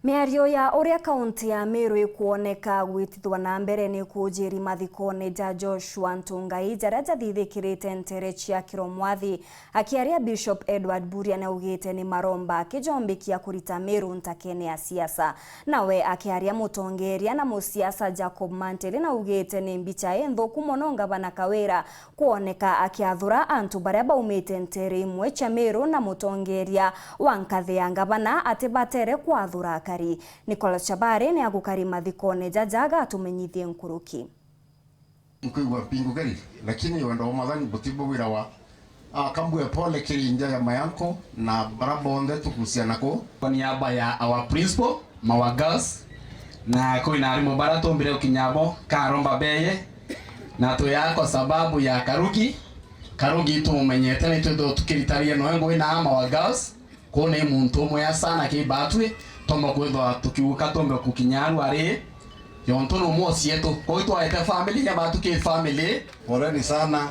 Miario ya uria kaunti ya Meru ikuoneka gwitithwa na mbere ni kujiri mathikone ja Joshua Ntungai jaria jathithikirite NTEERE cia KIROMWATHI akiaria Bishop Edward BURIA na augite ni MAROMBA akijombikia kurita Meru ntakene ya siasa. Nawe akiaria mutongeria na musiasa Jacob Mantele na augite ni mbicha enthuku muno ngavana KAWIRA kuoneka akiathura antu baria baumite NTEERE imwe cia Meru na mutongeria wa nkathi ya ngavana atibatere kwathura Nicolas Chabare ni agukari mathikone jajaga tumenyithie nkuruki. Mkuigwa pingu gari lakini wanda omadhani butibo wira wa kambwe pole kirinja ya mayanko na barabonde tukusiana ko kwa niaba ya our principal mawagas na ko inarimo barato mbere ukinyabo karomba beye na to ya kwa sababu ya karugi tumenyete na ito tukiritaria no ngo ina mawagas ko ne muntu moya sana ke batwe tomo kwetho tukiuka tombe kukinyaru ari yontono mosi yetu ko ito aita family ya batu ke family. Poleni sana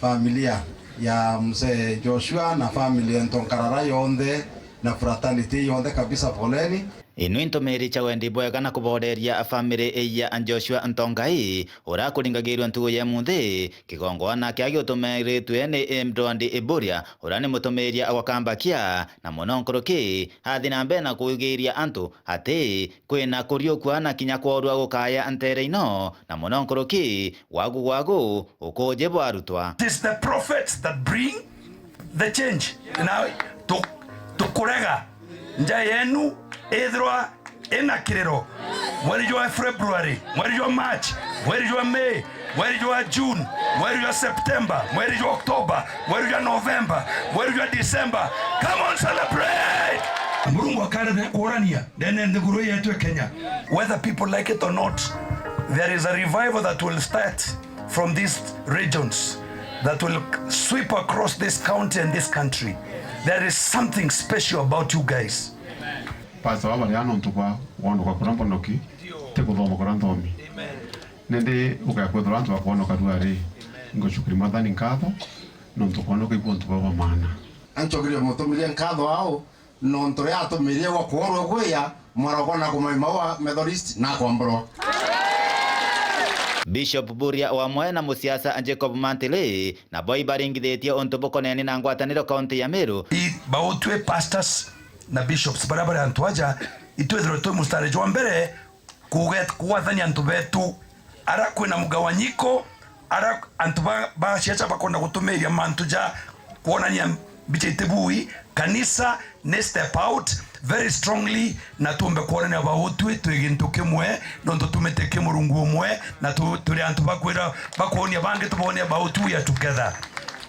familia ya mzee Joshua na familia Ntonkarara yonde na fraternity yonde kabisa, poleni. Inu intomeri cha wendi bwega na kuboderia family ya Joshua Ntongai ora kuringagirwa ntugo ya munthe kigongwana kya gyotomeri twene mdondi BURIA ora ni mutomeria wakambakia na mononkoroki athina mbe na kuigiria antu ati kwina kuriokwa na kinya kworwa gukaya NTEERE ino na mononkoroki wagu ukoje bwarutwa. It is the prophets that bring the change. Now to kurega nja yenu Edroa ena kirero. Where is your February? Where is your March? Where is your May? Where is your June? Where is your September? Where is your October? Where is your November? Where is your December? Come on, celebrate! Murungu akana na KWAARIA nene nduguru yetu Kenya. Whether people like it or not, there is a revival that will start from these regions that will sweep across this county and this country. There is something special about you guys. Pastor wabali ntukwa wano kwa KWONOKIA teko thoma kwa nthomi nende ukakwetho rantu wakonoka duari ngochukiri mathani nkatho no ntukonoka ipontu baba mana anchogire mutumirie nkatho ao no ntore atumirie wa kworwo gweya marogona kumaima wa Methodist na kwambro. Bishop BURIA wa mwe na musiasa Jacob Mantele na boy baringithitie ontobokone na ngwataniro kaunti ya Meru baotwe pastors na bishops barabara antwaja itwethero to mustare jwa mbere kuwathania antu betu ara kwina mugawanyiko ara antu ba ciacha bakonda gutumiria mantuja kuonania bichitebui kanisa ne step out very strongly na tumbe kuonania bautwe twigintu kimwe nondo tumeteke murungu umwe na tuli antu bakwira bakuonia bange tubonia bautu ya together.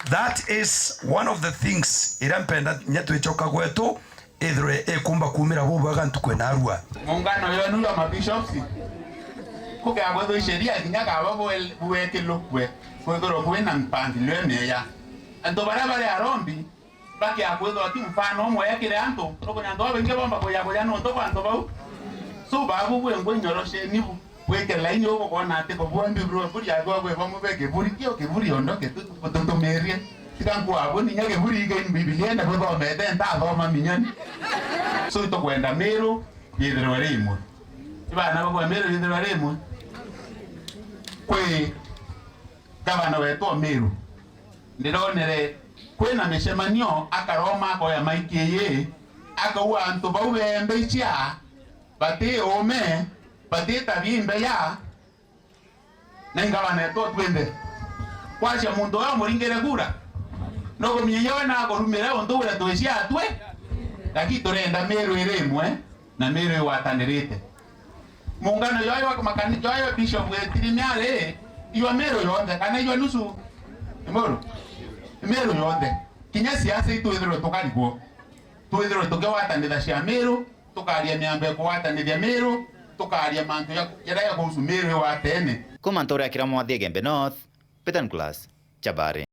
That is one of the things irampenda nyatu ichoka gwetu Edre kumba kumira bubwaga ntukwe arua. Muungano yonu ya mabishops kuke agwedo sheria kinyaka ababo buwekelo kwe kwegoro kwena mpangilio meya anto barabara ya rombi baki agwedo ati mfano mwe yakire anto roko nyando abenge bomba boya no ndo kwanto bau so babu bwe ngonyoroshe nibu weke line yoko kona ate ko bombi bro buri agwa bwe bomu beke buri kio ke buri ondo ke tuto merie tikangu abo ni nyake buri ke Biblia na baba mede nda baba minyani so to kwenda Meru yedero rimo ibana bako Meru yedero rimo kwe gavana wetu Meru ndironere kwena meshemanio akaroma ko ya maikiye akawa anto bawe mbeichia bate ome bate tabimbe ya na gavana wetu twende kwacha mundo wa muringere kura no gomiyewe na gorumira ondo ura toishia atwe lakini torenda Meru iremwe na Meru watanirite muungano yoyo wa makani yoyo bishop wetirimiare iyo Meru yonde kana iyo nusu Meru yonde kinya siasa itu ithiro tukarigwo tuithiro tukewatanitha cia Meru tukaria miambe kuwatanithia Meru tukaria mantu ya kuhusu Meru wa tene kuma ntora KIROMWATHI Gembe North Peter Class Chabare.